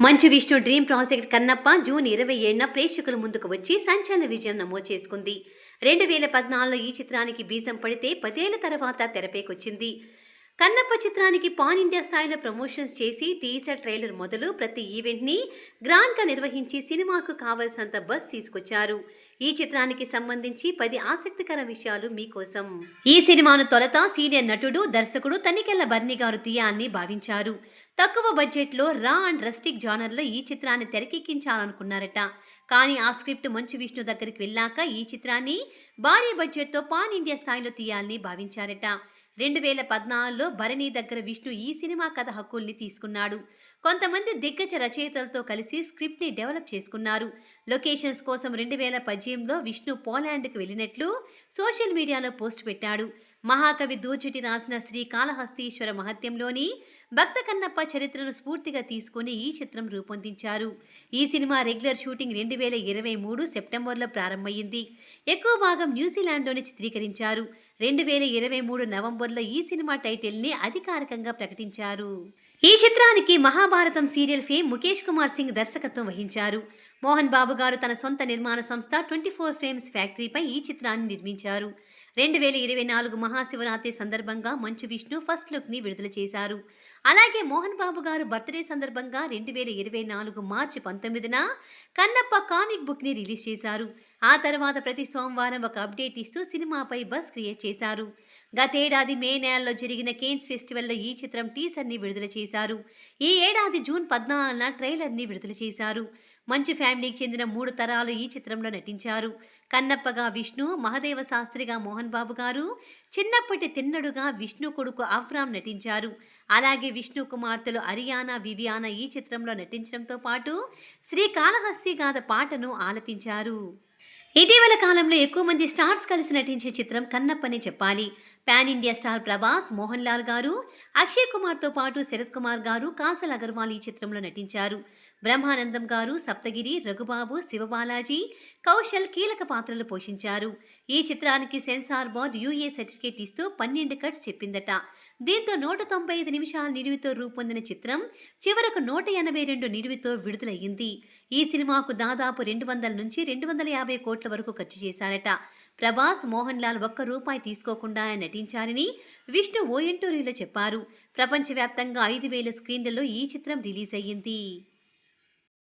మంచు Vishnu dream project Kannappa June 27న ప్రేక్షకుల ముందుకు వచ్చి సంచలన విజయం నమోదు చేసుకుంది. 2014లో ఈ చిత్రానికి బీజం పడితే 10 ఏళ్ల తర్వాత తెరపైకొచ్చింది. కన్నప్ప చిత్రానికి పాన్ ఇండియా స్థాయిలో ప్రమోషన్స్ చేసి టీజర్ ట్రైలర్ మొదలు ప్రతి ఈవెంట్ని గ్రాండ్గా నిర్వహించి సినిమాకు కావలసినంత బజ్ తీసుకొచ్చారు. ఈ చిత్రానికి సంబంధించి 10 ఆసక్తికర విషయాలు మీకోసం. ఈ సినిమాను తొలుత సీనియర్ నటుడు దర్శకుడు తనికెళ్ల బర్ని గారు తీయాలని భావించారు. తక్కువ బడ్జెట్లో రా అండ్ రస్టిక్ జానర్లో ఈ చిత్రాన్ని తెరకెక్కించాలనుకున్నారట. కానీ ఆ స్క్రిప్ట్ మంచు విష్ణు దగ్గరికి వెళ్ళాక ఈ చిత్రాన్ని భారీ బడ్జెట్తో పాన్ ఇండియా స్థాయిలో తీయాలని భావించారట. 2014లో భరణి దగ్గర విష్ణు ఈ సినిమా కథ హక్కుల్ని తీసుకున్నాడు. కొంతమంది దిగ్గజ రచయితలతో కలిసి స్క్రిప్ట్ని డెవలప్ చేసుకున్నారు. లొకేషన్స్ కోసం 2018లో విష్ణు పోలాండ్కి వెళ్ళినట్లు సోషల్ మీడియాలో పోస్ట్ పెట్టాడు. మహాకవి దూర్జటి రాసిన శ్రీకాళహస్తీశ్వర మహత్యంలోని భక్త కన్నప్ప చరిత్రను స్ఫూర్తిగా తీసుకుని ఈ చిత్రం రూపొందించారు. ఈ సినిమా రెగ్యులర్ షూటింగ్ 2023 సెప్టెంబర్లో ప్రారంభమైంది. ఎక్కువ భాగం న్యూజిలాండ్లోనే చిత్రీకరించారు. 2023 నవంబర్లో ఈ సినిమా టైటిల్ని అధికారికంగా ప్రకటించారు. ఈ చిత్రానికి మహాభారతం సీరియల్ ఫేమ్ ముఖేష్ కుమార్ సింగ్ దర్శకత్వం వహించారు. మోహన్ బాబు గారు తన సొంత నిర్మాణ సంస్థ 24 ఫ్రేమ్స్ ఫ్యాక్టరీపై ఈ చిత్రాన్ని నిర్మించారు. 2024 మహాశివరాత్రి సందర్భంగా మంచు విష్ణు ఫస్ట్ లుక్ని విడుదల చేశారు. అలాగే మోహన్ బాబు గారు బర్త్డే సందర్భంగా 2024 మార్చి 19న కన్నప్ప కామిక్ బుక్ని రిలీజ్ చేశారు. ఆ తర్వాత ప్రతి సోమవారం ఒక అప్డేట్ ఇస్తూ సినిమాపై బజ్ క్రియేట్ చేశారు. గతేడాది మే నెలలో జరిగిన కేన్స్ ఫెస్టివల్లో ఈ చిత్రం టీజర్ని విడుదల చేశారు. ఈ ఏడాది జూన్ 14న ట్రైలర్ని విడుదల చేశారు. మంచు ఫ్యామిలీకి చెందిన 3 తరాలు ఈ చిత్రంలో నటించారు. కన్నప్పగా విష్ణు, మహదేవ శాస్త్రిగా మోహన్ బాబు గారు, చిన్నప్పటి తిన్నడుగా విష్ణు కొడుకు అవ్రామ్ నటించారు. అలాగే విష్ణు కుమార్తెలు అరియానా, వివియానా ఈ చిత్రంలో నటించడంతో పాటు శ్రీకాళహస్తి గాథ పాటను ఆలపించారు. ఇటీవల కాలంలో ఎక్కువ మంది స్టార్స్ కలిసి నటించే చిత్రం కన్నప్పనే చెప్పాలి. Pan India star Prabhas, Mohan Lal గారు, అక్షయ్ కుమార్తో పాటు శరత్ కుమార్ గారు, కాజల్ అగర్వాల్ ఈ చిత్రంలో నటించారు. బ్రహ్మానందం గారు, సప్తగిరి, రఘుబాబు, శివబాలాజీ, కౌశల్ కీలక పాత్రలు పోషించారు. ఈ చిత్రానికి సెన్సార్ బోర్డ్ యూఏ సర్టిఫికేట్ ఇస్తూ 12 కట్స్ చెప్పిందట. దీంతో 195 నిమిషాల నిడివితో రూపొందిన చిత్రం చివరకు 182 నిడివితో విడుదలయ్యింది. ఈ సినిమాకు దాదాపు 200 నుంచి 250 కోట్ల వరకు ఖర్చు చేశారట. ప్రభాస్, మోహన్ లాల్ ₹1 తీసుకోకుండా నటించారని విష్ణు ఓ ఇంటర్వ్యూలో చెప్పారు. ప్రపంచవ్యాప్తంగా 5,000 స్క్రీన్లలో ఈ చిత్రం రిలీజ్ అయ్యింది.